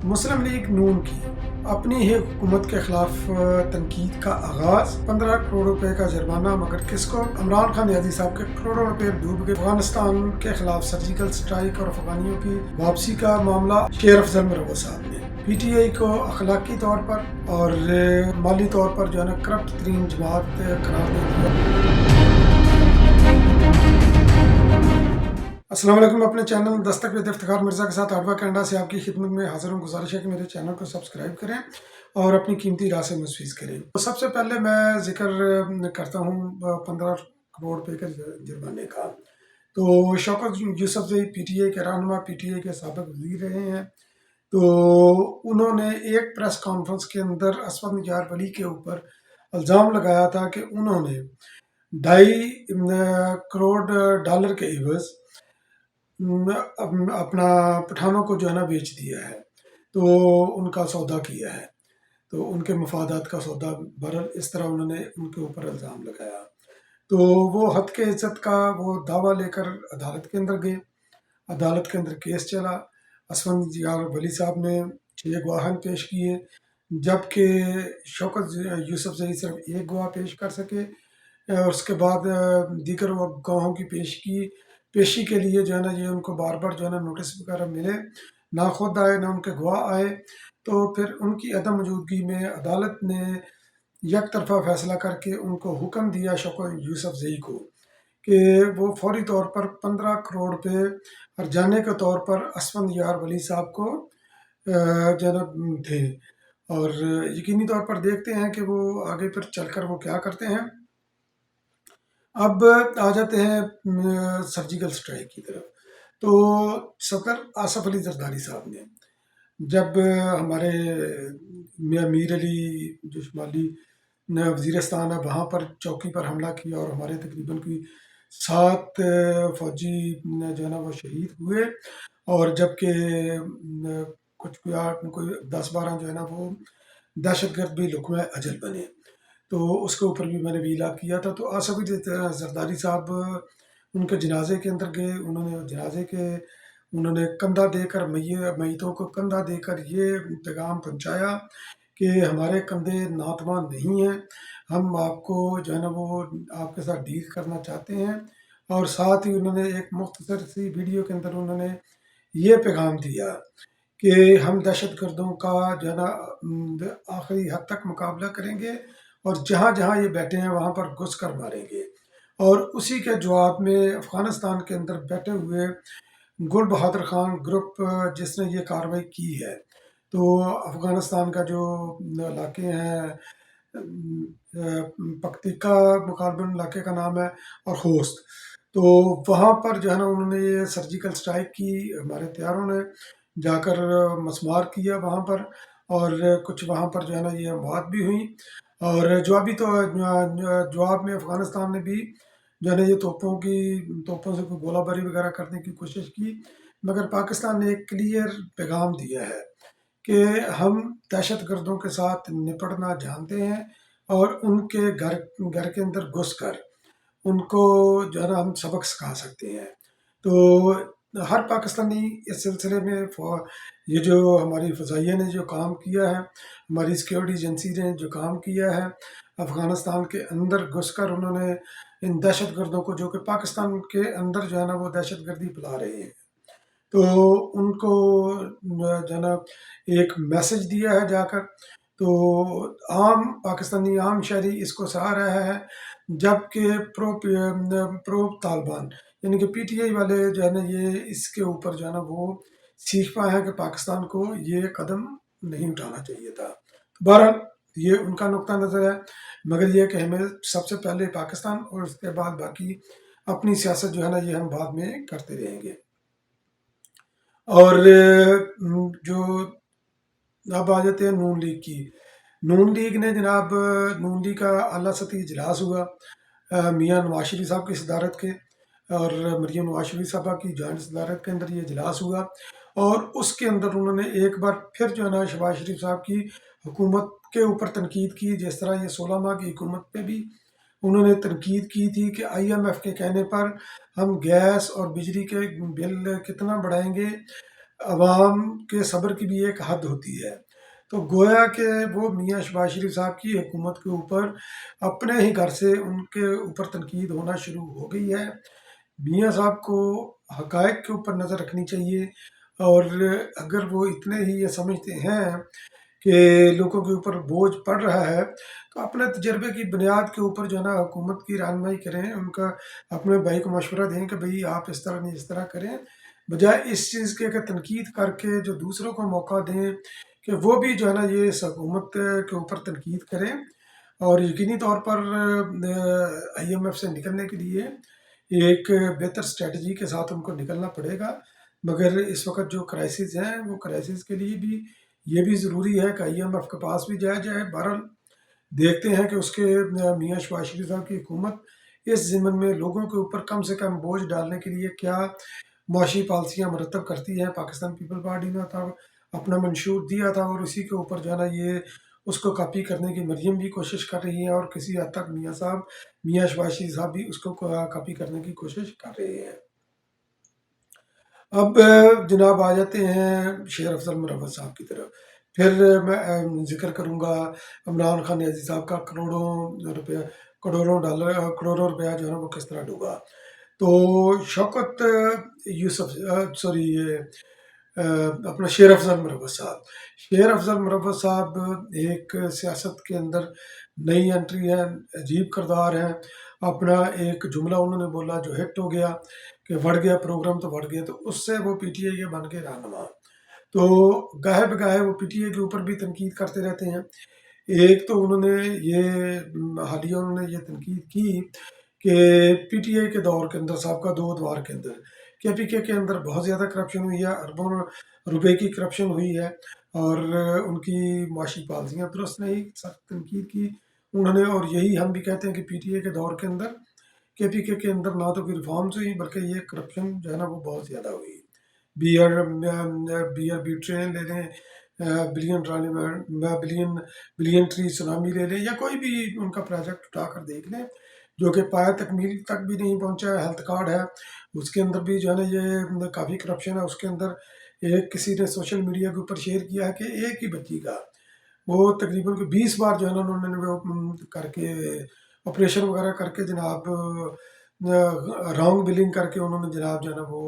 مسلم league نون کی اپنی ہی حکومت کے خلاف تنقید کا آغاز، 15 کروڑ روپے کا جرمانہ، مگر کس کو؟ عمران خان نیازی صاحب کے کروڑوں روپے ڈوب گئے۔ افغانستان کے خلاف سرجیکل سٹرائک اور افغانیوں کی واپسی کا معاملہ، شیر افضل مروت صاحب نے پی ٹی آئی کو اخلاقی طور پر اور مالی طور پر کرپٹ ترین جماعت قرار دے دیا۔ السلام علیکم، اپنے چینل دستک ود افتخار مرزا کے ساتھ آڈوا کینیڈا سے آپ کی خدمت میں حاضر ہوں۔ گزارش ہے کہ میرے چینل کو سبسکرائب کریں اور اپنی قیمتی رائے سے مستفید کریں۔ سب سے پہلے میں ذکر کرتا ہوں 15 کروڑ روپے کے جرمانے کا۔ تو شوکت یوسفزئی پی ٹی آئی کے رہنما، پی ٹی آئی کے سابق وزیر رہے ہیں، تو انہوں نے ایک پریس کانفرنس کے اندر اسود نجار ولی کے اوپر الزام لگایا تھا کہ انہوں نے 2.5 کروڑ ڈالر کے عوض اپنا پٹھانوں کو بیچ دیا ہے، تو ان کا سودا کیا ہے، تو ان کے مفادات کا سودا۔ بہرحال اس طرح انہوں نے ان کے اوپر الزام لگایا، تو وہ حد کے عزت کا وہ دعویٰ لے کر عدالت کے اندر گئے۔ عدالت کے اندر کیس چلا۔ اسود نجار ولی صاحب نے 6 گواہان پیش کیے، جبکہ شوکت یوسفزئی صرف 1 گواہ پیش کر سکے، اور اس کے بعد دیگر گواہوں کی پیشی کے لیے یہ ان کو بار بار نوٹس وغیرہ ملے، نہ خود آئے نہ ان کے گواہ آئے۔ تو پھر ان کی عدم موجودگی میں عدالت نے یک طرفہ فیصلہ کر کے ان کو حکم دیا، شوکت یوسفزئی کو، کہ وہ فوری طور پر 15 کروڑ روپے ہرجانے کے طور پر اسود نجار ولی صاحب کو دیں، اور یقینی طور پر دیکھتے ہیں کہ وہ آگے پھر چل کر وہ کیا کرتے ہیں۔ اب آ جاتے ہیں سرجیکل سٹرائک کی طرف۔ تو صدر آصف علی زرداری صاحب نے جب ہمارے میر علی جو شمالی وزیرستان ہے وہاں پر چوکی پر حملہ کیا، اور ہمارے تقریباً کوئی 7 فوجی وہ شہید ہوئے، اور جبکہ کچھ کوئی 10-12 وہ دہشت گرد بھی لقمہ اجل بنے، تو اس کے اوپر بھی میں نے ویلا کیا تھا۔ تو آصف علی زرداری صاحب ان کے جنازے کے اندر گئے، انہوں نے کندھا دے کر میتوں کو کندھا دے کر یہ پیغام پہنچایا کہ ہمارے کندھے ناتواں نہیں ہیں، ہم آپ کو وہ آپ کے ساتھ ڈیل کرنا چاہتے ہیں۔ اور ساتھ ہی انہوں نے ایک مختصر سی ویڈیو کے اندر انہوں نے یہ پیغام دیا کہ ہم دہشت گردوں کا آخری حد تک مقابلہ کریں گے، اور جہاں جہاں یہ بیٹھے ہیں وہاں پر گھس کر ماریں گے۔ اور اسی کے جواب میں افغانستان کے اندر بیٹھے ہوئے گل بہادر خان گروپ جس نے یہ کارروائی کی ہے، تو افغانستان کا جو علاقے ہیں، پکتیکا غالباً علاقے کا نام ہے، اور خوست، تو وہاں پر انہوں نے یہ سرجیکل سٹرائک کی۔ ہمارے تیاروں نے جا کر مسمار کیا وہاں پر، اور کچھ وہاں پر یہ اموات بھی ہوئیں، اور جواب میں افغانستان نے بھی یہ توپوں سے کوئی گولہ باری وغیرہ کرنے کی کوشش کی، مگر پاکستان نے ایک کلیئر پیغام دیا ہے کہ ہم دہشت گردوں کے ساتھ نپٹنا جانتے ہیں، اور ان کے گھر کے اندر گھس کر ان کو ہم سبق سکھا سکتے ہیں۔ تو ہر پاکستانی اس سلسلے میں یہ جو ہماری فضائیہ نے جو کام کیا ہے، ہماری سیکیورٹی ایجنسی نے جو کام کیا ہے، افغانستان کے اندر گھس کر انہوں نے ان دہشت گردوں کو، جو کہ پاکستان کے اندر وہ دہشت گردی پھیلا رہے ہیں، تو ان کو ایک میسج دیا ہے جا کر۔ تو پاکستانی عام شہری اس کو سراہ رہا ہے، جبکہ پرو طالبان یعنی کہ پی ٹی آئی والے یہ اس کے اوپر وہ سیکھ پائے ہیں کہ پاکستان کو یہ قدم نہیں اٹھانا چاہیے تھا۔ بہرحال یہ ان کا نقطہ نظر ہے، مگر یہ کہ ہمیں سب سے پہلے پاکستان، اور اس کے بعد باقی اپنی سیاست یہ ہم بعد میں کرتے رہیں گے۔ اور جو اب آ جاتے ہیں نون لیگ کی۔ نون لیگ نے نون لیگ کا اعلیٰ سطحی اجلاس ہوا، میاں نواز شریف صاحب کی صدارت کے اور مریم نواز شریف صاحبہ کی جوائنٹ صدارت کے اندر یہ اجلاس ہوا، اور اس کے اندر انہوں نے ایک بار پھر شہباز شریف صاحب کی حکومت کے اوپر تنقید کی، جس طرح یہ 16 ماہ کی حکومت پہ بھی انہوں نے تنقید کی تھی کہ آئی ایم ایف کے کہنے پر ہم گیس اور بجلی کے بل کتنا بڑھائیں گے، عوام کے صبر کی بھی ایک حد ہوتی ہے۔ تو گویا کہ وہ میاں شہباز شریف صاحب کی حکومت کے اوپر اپنے ہی گھر سے ان کے اوپر تنقید ہونا شروع ہو گئی ہے۔ میاں صاحب کو حقائق کے اوپر نظر رکھنی چاہیے، اور اگر وہ اتنے ہی یہ سمجھتے ہیں کہ لوگوں کے اوپر بوجھ پڑ رہا ہے، تو اپنے تجربے کی بنیاد کے اوپر جو ہے نا حکومت کی رہنمائی کریں، ان کا اپنے بھائی کو مشورہ دیں کہ بھئی آپ اس طرح نہیں اس طرح کریں، بجائے اس چیز کے کہ تنقید کر کے جو دوسروں کو موقع دیں کہ وہ بھی جو ہے نا یہ اس حکومت کے اوپر تنقید کریں۔ اور یقینی طور پر آئی ایم ایف سے نکلنے کے لیے ایک بہتر اسٹریٹجی کے ساتھ ان کو نکلنا پڑے گا، مگر اس وقت جو کرائسس ہیں وہ کرائسس کے لیے بھی یہ بھی ضروری ہے کہ آئی ایم ایف کے پاس بھی جایا جائے۔ بہرحال دیکھتے ہیں کہ اس کے میاں شہباز شریف صاحب کی حکومت اس ضمن میں لوگوں کے اوپر کم سے کم بوجھ ڈالنے کے لیے کیا معاشی پالیسیاں مرتب کرتی ہیں۔ پاکستان پیپل پارٹی نے تھا اپنا منشور دیا تھا، اور اسی کے اوپر جو ہے نا یہ اس کو کاپی کرنے کی مریم بھی کوشش کر رہی ہے، اور کسی حد تک میاں شہباز شریف صاحب بھی اس کو کاپی کرنے کی کوشش کر رہے ہیں۔ اب جناب آ جاتے ہیں شیر افضل مروت صاحب کی طرف۔ پھر میں ذکر کروں گا عمران خان نیازی صاحب کا کروڑوں روپیہ جو ہے نا وہ کس طرح ڈوبا۔ تو شوکت یوسف سوری اپنا شیر افضل مروت صاحب ایک سیاست کے اندر نئی انٹری ہے، عجیب کردار ہیں۔ اپنا ایک جملہ انہوں نے بولا جو ہٹ ہو گیا کہ بڑھ گیا پروگرام تو بڑھ گیا، تو اس سے وہ پی ٹی آئی کے بن کے رہنما۔ تو گاہے بگاہے وہ پی ٹی آئی کے اوپر بھی تنقید کرتے رہتے ہیں۔ ایک تو انہوں نے حالیہ انہوں نے یہ تنقید کی کہ پی ٹی آئی کے دور کے اندر سابقہ دو ادوار کے اندر کے پی کے اندر بہت زیادہ کرپشن ہوئی ہے، اربوں روپے کی کرپشن ہوئی ہے، اور ان کی معاشی پالیسیاں درست نہیں، سخت تنقید کی انہوں نے۔ اور یہی ہم بھی کہتے ہیں کہ پی ٹی آئی کے دور کے اندر کے پی کے اندر نہ تو کوئی ریفارمز ہوئی، بلکہ یہ کرپشن جو ہے نا وہ بہت زیادہ ہوئی۔ بی آر بی ٹرین لے لیں، بلین ٹری سونامی لے لیں، یا کوئی بھی ان کا پروجیکٹ اٹھا کر دیکھ لیں جو کہ پایہ تکمیل تک بھی نہیں پہنچا ہے۔ ہیلتھ کارڈ ہے، اس کے اندر بھی جو ہے نا یہ کافی کرپشن ہے۔ اس کے اندر ایک کسی نے سوشل میڈیا کے اوپر شیئر کیا ہے کہ ایک ہی بچی کا وہ تقریباً 20 بار جو ہے نا انہوں نے وہ کر کے آپریشن وغیرہ کر کے جناب رانگ بلنگ کر کے انہوں نے جناب جو ہے نا وہ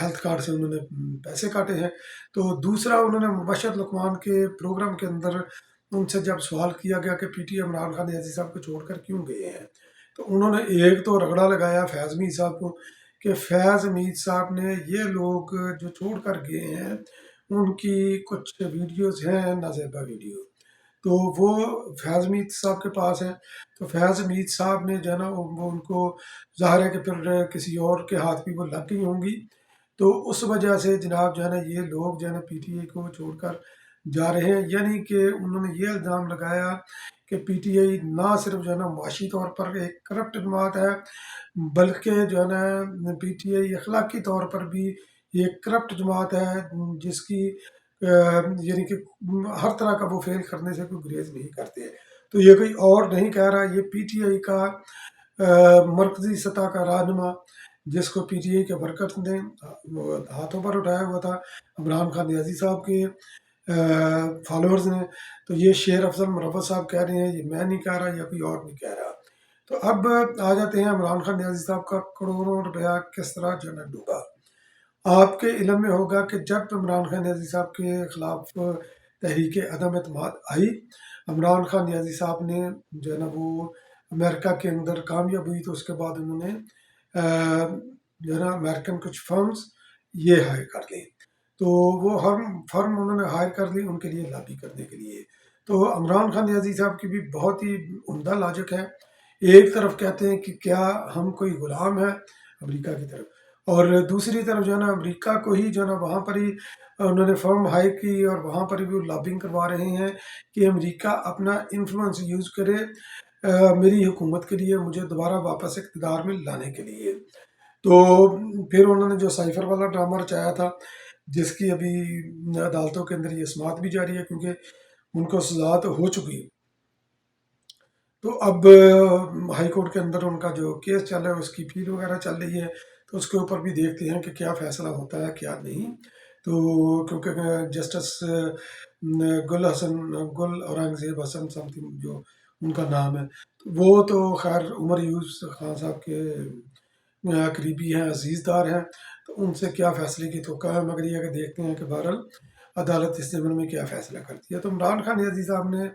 ہیلتھ کارڈ سے انہوں نے پیسے کاٹے ہیں۔ تو دوسرا انہوں نے مبشر لقمان کے پروگرام کے اندر ان سے جب سوال کیا گیا کہ پی ٹی عمران خان نیازی صاحب کو چھوڑ کر کیوں گئے ہیں، تو انہوں نے ایک تو رگڑا لگایا فیض میر صاحب کو کہ فیض میر صاحب نے یہ لوگ جو چھوڑ کر گئے ہیں ان کی کچھ ویڈیوز ہیں نازیبا ویڈیو، تو وہ فیض میر صاحب کے پاس ہیں۔ تو فیض میر صاحب نے جو ہے نا وہ ان کو ظاہر ہے کہ پھر کسی اور کے ہاتھ بھی وہ لگ گئی ہوں گی، تو اس وجہ سے جناب جو ہے نا یہ لوگ جو ہے نا پی ٹی آئی کو چھوڑ کر جا رہے ہیں۔ یعنی کہ انہوں نے یہ الزام لگایا کہ پی ٹی آئی نہ صرف جو ہے نا معاشی طور پر ایک کرپٹ جماعت ہے، بلکہ جو ہے نا پی ٹی آئی اخلاقی طور پر بھی ایک کرپٹ جماعت ہے، جس کی یعنی کہ ہر طرح کا وہ فیل کرنے سے کوئی گریز نہیں کرتے۔ تو یہ کوئی اور نہیں کہہ رہا، یہ پی ٹی آئی کا مرکزی سطح کا رہنما جس کو پی ٹی آئی کے ورکرز نے ہاتھوں پر اٹھایا ہوا تھا عمران خان نیازی صاحب کے فالوورز نے، تو یہ شیر افضل مروت صاحب کہہ رہے ہیں، یہ میں نہیں کہہ رہا یا کوئی اور نہیں کہہ رہا۔ تو اب آ جاتے ہیں عمران خان نیازی صاحب کا کروڑوں روپیہ کس طرح جو ہے نا ڈوبا۔ آپ کے علم میں ہوگا کہ جب عمران خان نیازی صاحب کے خلاف تحریک عدم اعتماد آئی، عمران خان نیازی صاحب نے جو ہے نا وہ امریکہ کے اندر کامیاب ہوئی، تو اس کے بعد انہوں نے جو ہے نا امریکن کچھ فرمز یہ ہائر کر لی، تو وہ فرم انہوں نے ہائر کر لی ان کے لیے لابی کرنے کے لیے۔ تو عمران خان نیازی صاحب کی بھی بہت ہی عمدہ لاجک ہے۔ ایک طرف کہتے ہیں کہ کیا ہم کوئی غلام ہیں امریکہ کی طرف، اور دوسری طرف جو ہے نا امریکہ کو ہی جو ہے نا وہاں پر ہی انہوں نے فرم ہائر کی، اور وہاں پر بھی وہ لابنگ کروا رہے ہیں کہ امریکہ اپنا انفلوئنس یوز کرے میری حکومت کے لیے، مجھے دوبارہ واپس اقتدار میں لانے کے لیے۔ تو پھر انہوں نے جو سائفر والا ڈرامہ رچایا تھا، جس کی ابھی عدالتوں کے اندر یہ سماعت بھی جاری ہے کیونکہ ان کو سزا تو ہو چکی، تو اب ہائی کورٹ کے اندر ان کا جو کیس چل رہا ہے اس کی اپیل وغیرہ چل رہی ہے۔ تو اس کے اوپر بھی دیکھتے ہیں کہ کیا فیصلہ ہوتا ہے کیا نہیں. تو کیونکہ جسٹس گل اورنگزیب حسن سم تھنگ جو ان کا نام ہے، وہ تو خیر عمر یونس خان صاحب کے قریبی ہیں، عزیز دار ہیں، تو ان سے کیا فیصلے کی توقع ہے. مگر یہ کہ دیکھتے ہیں کہ بہرحال عدالت اس ضمن میں کیا فیصلہ کرتی ہے. تو عمران خان نیازی صاحب نے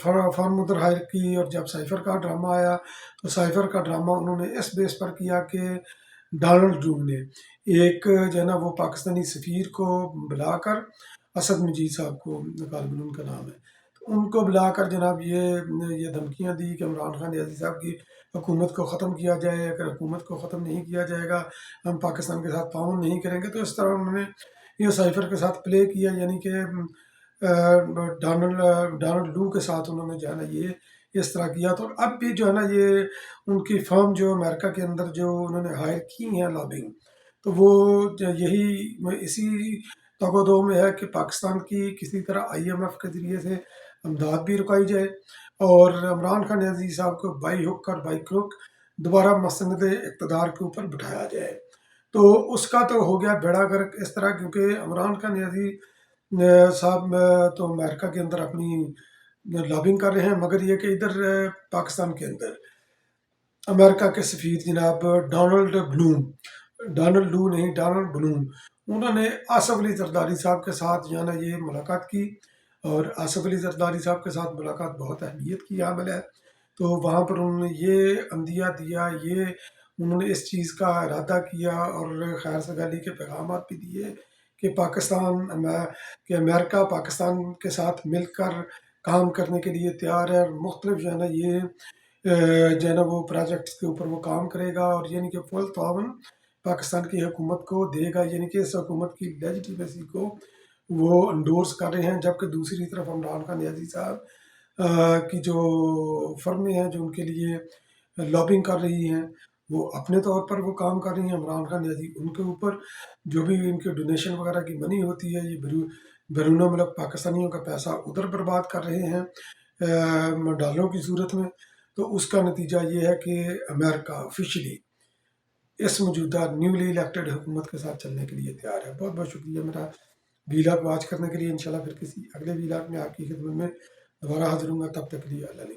فارمودر ہائر کی، اور جب سائفر کا ڈرامہ آیا تو سائفر کا ڈرامہ انہوں نے اس بیس پر کیا کہ ڈونلڈ ٹرمپ نے ایک جو ہے نا وہ پاکستانی سفیر کو بلا کر، اسد مجید صاحب کو غالباً ان کا نام ہے، تو ان کو بلا کر جناب یہ دھمکیاں دی کہ عمران خان نیازی صاحب کی حکومت کو ختم کیا جائے، اگر حکومت کو ختم نہیں کیا جائے گا ہم پاکستان کے ساتھ تعاون نہیں کریں گے. تو اس طرح انہوں نے یہ سائفر کے ساتھ پلے کیا، یعنی کہ ڈونلڈ لو کے ساتھ انہوں نے جو ہے نا یہ اس طرح کیا. تو اب بھی جو ہے نا یہ ان کی فرم جو امریکہ کے اندر جو انہوں نے ہائر کی ہیں لابنگ، تو وہ یہی اسی توغ و دو میں ہے کہ پاکستان کی کسی طرح IMF کے ذریعے سے امداد بھی رکائی جائے، اور عمران خان نیازی صاحب کو بائی ہک اور بائی کروک دوبارہ مسند اقتدار کے اوپر بٹھایا جائے. تو اس کا تو ہو گیا بیڑا گرک اس طرح، کیونکہ عمران خان نیازی صاحب تو امریکہ کے اندر اپنی لابنگ کر رہے ہیں، مگر یہ کہ ادھر پاکستان کے اندر امریکہ کے سفیر جناب ڈونلڈ لو نہیں ڈونلڈ بلوم، انہوں نے آصف علی زرداری صاحب کے ساتھ جو ہے نا یہ ملاقات کی. اور آصف علی زرداری صاحب کے ساتھ ملاقات بہت اہمیت کی عامل ہے. تو وہاں پر انہوں نے یہ عندیہ دیا، یہ انہوں نے اس چیز کا ارادہ کیا اور خیر سگالی کے پیغامات بھی دیے کہ کہ امریکہ پاکستان کے ساتھ مل کر کام کرنے کے لیے تیار ہے، اور مختلف جو ہے نا یہ جو ہے نا وہ پروجیکٹس کے اوپر وہ کام کرے گا، اور یعنی کہ فل تعاون پاکستان کی حکومت کو دے گا. یعنی کہ اس حکومت کی لیجیٹیمیسی کو وہ انڈورس کر رہے ہیں. جبکہ دوسری طرف عمران خان نیازی صاحب کی جو فرمیں ہیں جو ان کے لیے لابنگ کر رہی ہیں، وہ اپنے طور پر وہ کام کر رہی ہیں. عمران خان نیازی ان کے اوپر جو بھی ان کے ڈونیشن وغیرہ کی منی ہوتی ہے، یہ بیرون ملک پاکستانیوں کا پیسہ ادھر برباد کر رہے ہیں ڈالروں کی صورت میں. تو اس کا نتیجہ یہ ہے کہ امریکہ آفیشلی اس موجودہ نیولی الیکٹڈ حکومت کے ساتھ چلنے کے لیے تیار ہے. بہت بہت شکریہ میرا ویلاگ واچ کرنے کے لیے. انشاءاللہ پھر کسی اگلے ویلاگ میں آپ کی خدمت میں دوبارہ حاضر ہوں گا. تب تک کے لیے اللہ نے